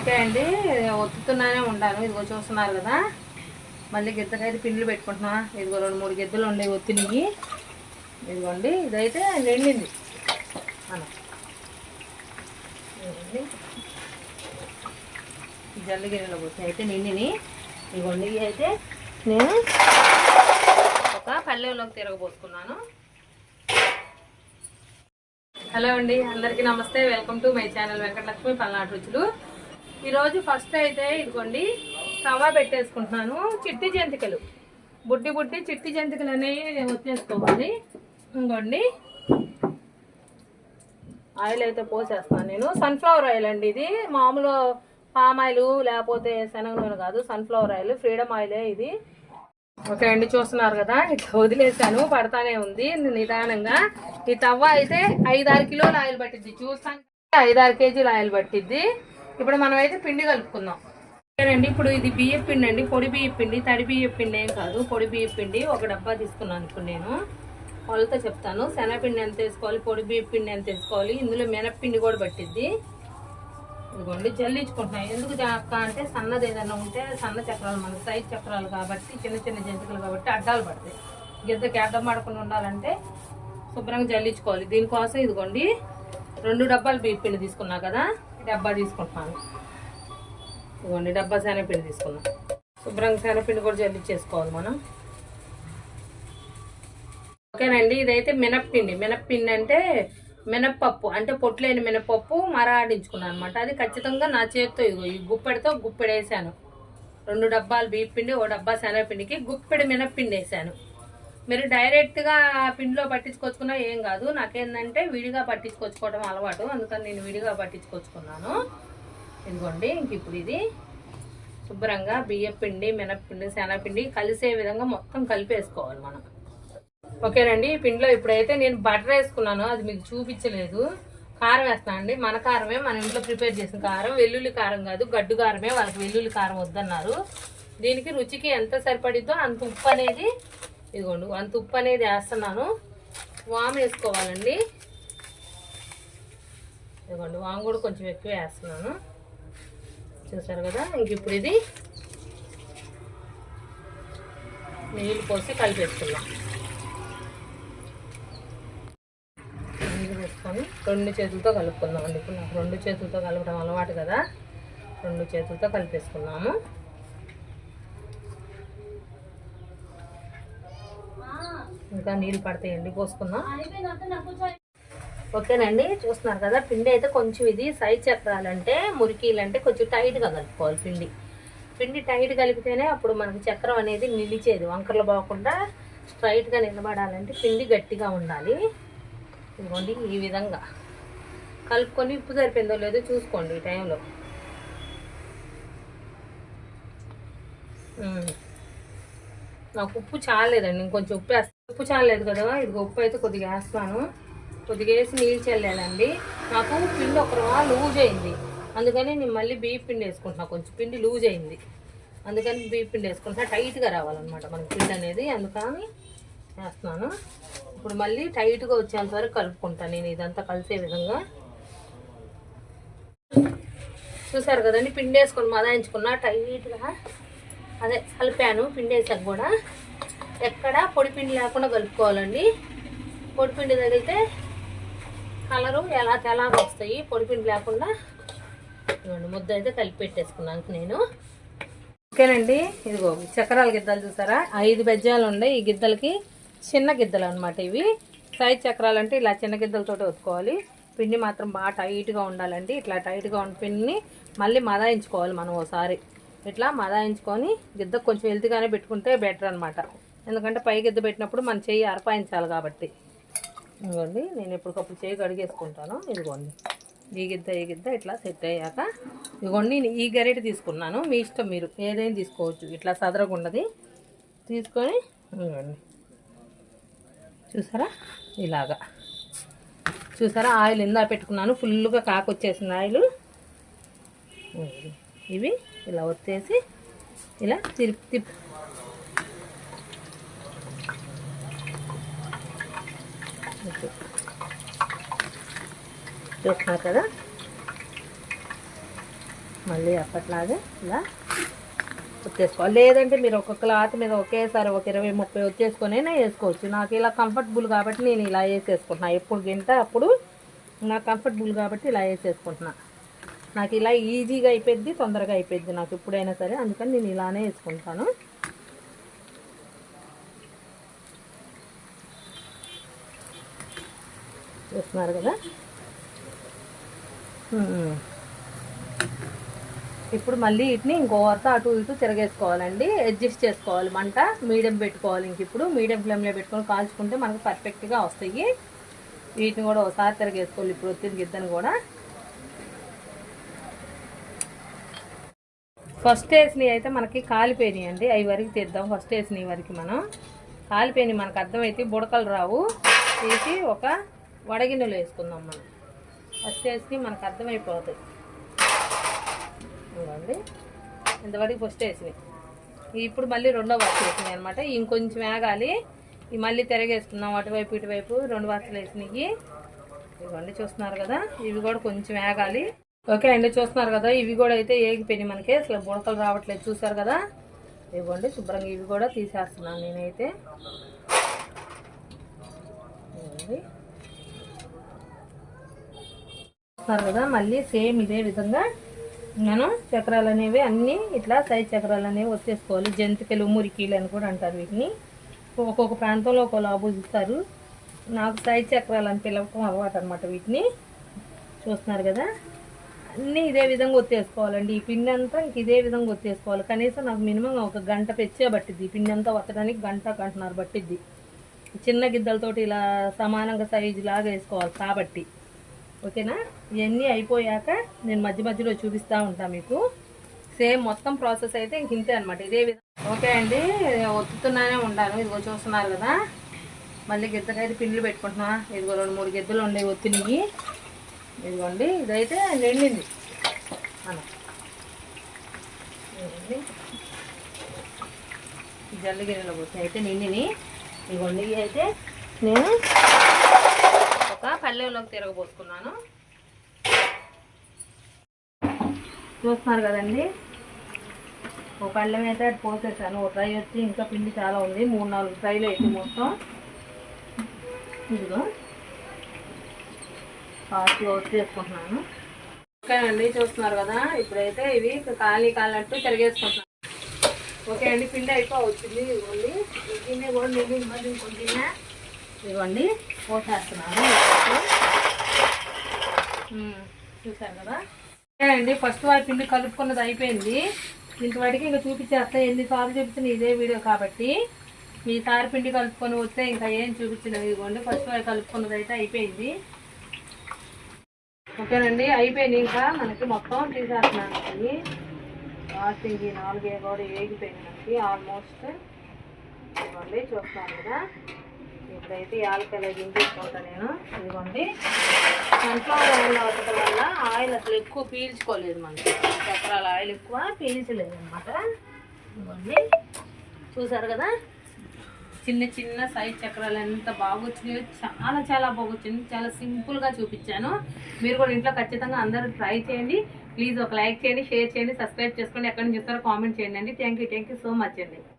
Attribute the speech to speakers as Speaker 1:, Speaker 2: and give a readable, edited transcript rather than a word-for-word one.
Speaker 1: Okay అండి, ఒత్తుతున్నానే ఉంటాను. ఇదిగో చూస్తున్నారు కదా, మళ్ళీ గిద్దకైతే పిండిలు పెట్టుకుంటున్నా. ఇదిగో 2-3 గిద్దలు ఉండే ఒత్తిడికి. ఇదిగోండి, ఇదైతే నిండింది మనం. జల్లి గిన్నెలో పోతే అయితే నిండిని. ఇదిగోండి, అయితే నేను ఒక పల్లెంలోకి తిరగబోసుకున్నాను. హలో అండి, అందరికీ నమస్తే. Welcome to my channel Venkatalakshmi Palnadu రుచులు. ఈరోజు ఫస్ట్ అయితే ఇదిగోండి తవా పెట్టేసుకుంటున్నాను. చిట్టి జంతికలు, బుడ్డి చిట్టి జంతికలు అనేవి వచ్చేసుకోవాలి. ఇంకోండి ఆయిల్ అయితే పోసేస్తాను నేను. సన్ఫ్లవర్ ఆయిల్ అండి ఇది, మామూలు పామ్ ఆయిల్ లేకపోతే శనగ నూనె కాదు, సన్ఫ్లవర్ ఆయిల్, ఫ్రీడమ్ ఆయిలే ఇది. ఓకే అండి, చూస్తున్నారు కదా, ఇట్లా వదిలేసాను, పడతానే ఉంది నిదానంగా. ఈ తవ్వ అయితే 5-6 కిలోల ఆయిల్ పట్టిద్ది. చూస్తాను 5-6 కేజీల ఆయిల్ పట్టిద్ది. ఇప్పుడు మనం అయితే పిండి కలుపుకుందాం. ఓకేనండి, ఇప్పుడు ఇది బియ్యం పిండి అండి, పొడి బియ్యం పిండి, తడి బియ్యం పిండి ఏం కాదు, పొడి బియ్యం పిండి. ఒక డబ్బా తీసుకున్నాను. ఇప్పుడు నేను కొలత చెప్తాను. శనగపిండి ఎంత వేసుకోవాలి, పొడి బియ్యం పిండి ఎంత వేసుకోవాలి, ఇందులో మినప్పిండి కూడా పట్టిద్ది. ఇదిగోండి జల్లించుకుంటున్నాయి. ఎందుకు అక్క అంటే సన్నది ఏదైనా ఉంటే, సన్న చక్రాలు మనకు సైజ్ చక్రాలు కాబట్టి, చిన్న జంతికలు కాబట్టి అడ్డాలు పడతాయి. గిద్దకి అడ్డం పడకుండా ఉండాలంటే శుభ్రంగా జల్లించుకోవాలి. దీనికోసం ఇదిగోండి 2 డబ్బాలు బియ్యం పిండి తీసుకున్నా కదా, డబ్బా తీసుకుంటున్నాను. ఇదిగోండి డబ్బా శనగపిండి తీసుకున్నాం. శుభ్రంగా శనగపిండి కూడా జల్లించేసుకోవాలి మనం. ఓకేనండి, ఇదైతే మినప్పిండి అంటే మినప్పప్పు, అంటే పొట్లేని మినపప్పు మరాడించుకున్నాను అనమాట. అది ఖచ్చితంగా నా చేతితో ఇగో ఈ గుప్పెడితో గుప్పెడేసాను. 2 డబ్బాలు బియ్యం పిండి, 1 డబ్బా శనగపిండికి గుప్పెడి మినప్పిండి వేసాను. మీరు డైరెక్ట్గా పిండిలో పట్టించుకొచ్చుకున్నా ఏం కాదు. నాకేంటంటే విడిగా పట్టించుకొచ్చుకోవడం అలవాటు, అందుకని నేను విడిగా పట్టించుకొచ్చుకున్నాను. ఇదిగోండి, ఇంక ఇప్పుడు ఇది శుభ్రంగా బియ్యం పిండి, మినప్పిండి, శనగపిండి కలిసే విధంగా మొత్తం కలిపేసుకోవాలి మనం. ఓకేనండి, ఈ పిండిలో ఇప్పుడైతే నేను బటర్ వేసుకున్నాను, అది మీకు చూపించలేదు. కారం వేస్తాను అండి, మన కారమే, మన ఇంట్లో ప్రిపేర్ చేసిన కారం, వెల్లుల్లి కారం కాదు, గడ్డు కారమే. వాళ్ళకి వెల్లుల్లి కారం వద్దన్నారు. దీనికి రుచికి ఎంత సరిపడిద్దో అంత ఉప్పు అనేది, ఇదిగోండి అంత ఉప్పు అనేది వేస్తున్నాను. వాము వేసుకోవాలండి. ఇదిగోండి వాము కూడా కొంచెం ఎక్కువ వేస్తున్నాను, చూసారు కదా. ఇంక ఇప్పుడు ఇది నీళ్ళు పోసి కలిపేసుకున్నాం. 2 చేతులతో కలుపుకుందాం అండి. ఇప్పుడు నాకు 2 చేతులతో కలపడం అలవాటు కదా, 2 చేతులతో కలిపేసుకున్నాము. ఇంకా నీళ్ళు పడతాయండి, పోసుకుందాం. ఓకేనండి, చూస్తున్నారు కదా, పిండి అయితే కొంచెం ఇది సైజ్ చక్రాలంటే, మురికీలంటే కొంచెం టైట్గా కలుపుకోవాలి. పిండి టైట్ కలిపితేనే అప్పుడు మనకి చక్రం అనేది నిలిచేది, వంకరలు పోకుండా స్ట్రైట్గా నిలబడాలంటే పిండి గట్టిగా ఉండాలి. ఇదిగోండి ఈ విధంగా కలుపుకొని ఉప్పు సరిపోయిందో లేదో చూసుకోండి ఈ టైంలో. నాకు ఉప్పు చాలేదండి, ఇంకొంచెం ఉప్పు వేస్తాను. ఉప్పు చాలేదు కదా, ఇది ఉప్పు అయితే కొద్దిగా వేస్తాను. కొద్దిగా వేసి నీళ్ళు చల్లాలండి. నాకు పిండి ఒకరవా లూజ్ అయింది, అందుకని నేను మళ్ళీ బియ్యం పిండి వేసుకుంటున్నా. కొంచెం పిండి లూజ్ అయింది, అందుకని బియ్యం పిండి వేసుకుంటున్నా. టైట్గా రావాలన్నమాట మనకి పిండి అనేది, అందుకని వేస్తున్నాను. ఇప్పుడు మళ్ళీ టైట్గా వచ్చేంత వరకు కలుపుకుంటాను నేను, ఇదంతా కలిసే విధంగా. చూసారు కదండి, పిండి వేసుకొని మదాయించుకున్నా టైట్గా. అదే కలిపాను, పిండి వేసాక కూడా ఎక్కడ పొడి పిండి లేకుండా కలుపుకోవాలండి. పొడి పిండి తగిలితే కలరు ఎలా తెలాగా వస్తాయి, పొడి పిండి లేకుండా. ఇవ్వండి ముద్ద అయితే కలిపి పెట్టేసుకున్నాను నేను. ఓకేనండి, ఇదిగో చక్రాల గిద్దలు చూసారా, 5 బెజ్జాలు ఉన్నాయి. ఈ గిద్దలకి చిన్న గిద్దలు అనమాట ఇవి. సైజ్ చక్రాలు అంటే ఇలా చిన్న గిద్దలతో ఒత్తుకోవాలి. పిండి మాత్రం బాగా టైట్గా ఉండాలండి. ఇట్లా టైట్గా ఉన్న పిండిని మళ్ళీ మదాయించుకోవాలి మనం. ఒకసారి ఇట్లా మదాయించుకొని గిద్ద కొంచెం హెల్తీగానే పెట్టుకుంటే బెటర్ అనమాట. ఎందుకంటే పై గిద్ద పెట్టినప్పుడు మన చెయ్యి అరపాయించాలి కాబట్టి. ఇదిగోండి నేను ఎప్పటికప్పుడు చెయ్యి కడిగేసుకుంటాను. ఇదిగోండి ఈ గిద్ద ఇట్లా సెట్ అయ్యాక ఇదిగోండి ఈ గరిటె తీసుకున్నాను. మీ ఇష్టం, మీరు ఏదైనా తీసుకోవచ్చు. ఇట్లా సదరగుండది తీసుకొని ఇదిగోండి చూసారా, ఇలాగా చూసారా. ఆయిల్ ఇందా పెట్టుకున్నాను, ఫుల్గా కాకొచ్చేసింది ఆయిల్. ఇవి ఇలా వచ్చేసి ఇలా తిప్పి చూస్తున్నారు కదా. మళ్ళీ అప్పట్లాగా ఇలా ఒత్తేసుకోవాలి. లేదంటే మీరు ఒక క్లాత్ మీద ఒకేసారి ఒక 20-30 ఒత్తేసుకొనైనా వేసుకోవచ్చు. నాకు ఇలా కంఫర్టబుల్ కాబట్టి నేను ఇలా వేసేసుకుంటున్నాను. ఎప్పుడు గింట అప్పుడు నాకు కంఫర్టబుల్ కాబట్టి ఇలా వేసేసుకుంటున్నా. నాకు ఇలా ఈజీగా అయిపోద్ది, తొందరగా అయిపోద్ది నాకు ఎప్పుడైనా సరే. అందుకని నేను ఇలానే వేసుకుంటాను. చూస్తున్నారు కదా. ఇప్పుడు మళ్ళీ వీటిని ఇంకో వరుస అటు ఇటు తిరగేసుకోవాలండి. అడ్జస్ట్ చేసుకోవాలి. మంట మీడియం పెట్టుకోవాలి. ఇంక ఇప్పుడు మీడియం ఫ్లేమ్లో పెట్టుకొని కాల్చుకుంటే మనకు పర్ఫెక్ట్గా వస్తాయి. వీటిని కూడా ఒకసారి తిరగేసుకోవాలి. ఇప్పుడు వచ్చింది గిద్దను కూడా. ఫస్ట్ వేసినవి అయితే మనకి కాలిపోయినాయి అండి. అవి వరకు తీద్దాం. ఫస్ట్ వేసినవి వరకు మనం కాలిపోయినాయి మనకు అర్థమైతే బుడకలు రావు. తీసి ఒక వడగిన్నెలో వేసుకుందాం. మనం ఫస్ట్ వేసినవి మనకు అర్థమైపోతుంది. ఇవ్వండి ఇంతవరకు ఫస్ట్ వేసినాయి. ఇప్పుడు మళ్ళీ రెండో వరుస వేసినాయి అనమాట. ఇంకొంచెం వేగాలి. ఇవి మళ్ళీ తిరగేసుకుందాం. అటువైపు ఇటువైపు 2 వరుసలు వేసినాయి. ఇవ్వండి చూస్తున్నారు కదా. ఇవి కూడా కొంచెం వేగాలి. ఓకే అండి చూస్తున్నారు కదా. ఇవి కూడా అయితే ఏగిపోయినాయి మనకి. అసలు బుడకలు రావట్లేదు. చూసారు కదా. ఇవ్వండి శుభ్రంగా ఇవి కూడా తీసేస్తున్నాను నేనైతే. చూస్తున్నారు కదా. మళ్ళీ సేమ్ ఇదే విధంగా మనం చక్రాలు అనేవి అన్నీ ఇట్లా సైజ్ చక్రాలు అనేవి వచ్చేసుకోవాలి. జంతికలు, మురికీలు అని కూడా అంటారు వీటిని. ఒక్కొక్క ప్రాంతంలో ఒకలా పూజిస్తారు. నాకు సైజ్ చక్రాలు అని పిలవటం అలవాటు అనమాట వీటిని. చూస్తున్నారు కదా. అన్నీ ఇదే విధంగా ఒత్తేసుకోవాలండి. ఈ పిండి అంతా ఇంక ఇదే విధంగా ఒత్తేసుకోవాలి. కనీసం నాకు మినిమం 1 గంట పెచ్చే పట్టిద్ది. ఈ పిండి అంతా ఒత్తడానికి గంటన్నర పట్టిద్ది. చిన్న గిద్దలతోటి ఇలా సమానంగా సైజు లాగా వేసుకోవాలి కాబట్టి. ఓకేనా. ఇవన్నీ అయిపోయాక నేను మధ్య మధ్యలో చూపిస్తూ ఉంటాను మీకు. సేమ్ మొత్తం ప్రాసెస్ అయితే ఇంక ఇంతే అనమాట. ఇదే విధంగా. ఓకే అండి ఒత్తుతూనే ఉంటాను. ఇదిగో చూస్తున్నారు కదా. మళ్ళీ గిద్దకైతే పిండిలు పెట్టుకుంటున్నా. ఇదిగో 2-3 గిద్దలు ఉండేవి ఒత్తినవి. ఇదిగోండి ఇదైతే నిండింది మనం. జల్లి గిన్నెలో పోతే అయితే నిండిని. ఇదిగోండి ఇవి అయితే నేను ఒక పల్లెంలోకి తిరగబోసుకున్నాను. చూస్తున్నారు కదండి. ఒక పళ్ళెం అయితే అటు పోసేసాను. ఒక ట్రై వచ్చి ఇంకా పిండి చాలా ఉంది. 3-4 ట్రైలు అయితే మొత్తం. ఇదిగో ఫాస్ట్గా వచ్చేసుకుంటున్నాను. ఓకే అండి చూస్తున్నారు కదా. ఇప్పుడైతే ఇవి కాలినట్టు తిరిగేసుకుంటున్నాను. ఓకే అండి పిండి అయిపోవచ్చింది. ఇదిగోండి గిన్నె కూడా నిండి మళ్ళీ ఇంకొంచెం ఇదిగోండి పోసేస్తున్నాను. చూసారు కదా. ఓకే అండి ఫస్ట్ వారి పిండి కలుపుకున్నది అయిపోయింది. ఇంతవాటికి ఇంకా చూపించేస్తా. ఎన్నిసార్లు చూపించిన ఇదే వీడియో కాబట్టి ఈసారి పిండి కలుపుకొని వస్తే ఇంకా ఏం చూపించినవి. ఇదిగోండి ఫస్ట్ వారి కలుపుకున్నది అయితే అయిపోయింది. ఓకేనండి అయిపోయింది. ఇంకా మనకి మొత్తం తీసేస్తున్నాను. వాషింగ్ 4 కూడా వేగిపోయింది మనకి ఆల్మోస్ట్. ఇదిగోండి చూస్తున్నాను కదా. ఇప్పుడైతే యాలకాయలు దింపేసుకుంటాను నేను. ఇదిగోండి సన్ఫ్లవర్ ఆయిల్ అవటం వల్ల ఆయిల్ అసలు ఎక్కువ పీల్చుకోలేదు మనకి. చక్రాల ఆయిల్ ఎక్కువ పీల్చలేదు అనమాట. ఇదిగోండి చూసారు కదా. చిన్న చిన్న సైజ్ చక్రాలు ఎంత బాగా వచ్చినాయో. చాలా చాలా బాగా వచ్చింది. చాలా సింపుల్గా చూపించాను. మీరు కూడా ఇంట్లో ఖచ్చితంగా అందరూ ట్రై చేయండి. ప్లీజ్ ఒక లైక్ చేయండి, షేర్ చేయండి, సబ్స్క్రైబ్ చేసుకోండి. ఎక్కడి నుంచి చూస్తారో కామెంట్ చేయండి అండి. థ్యాంక్ యూ సో మచ్ అండి.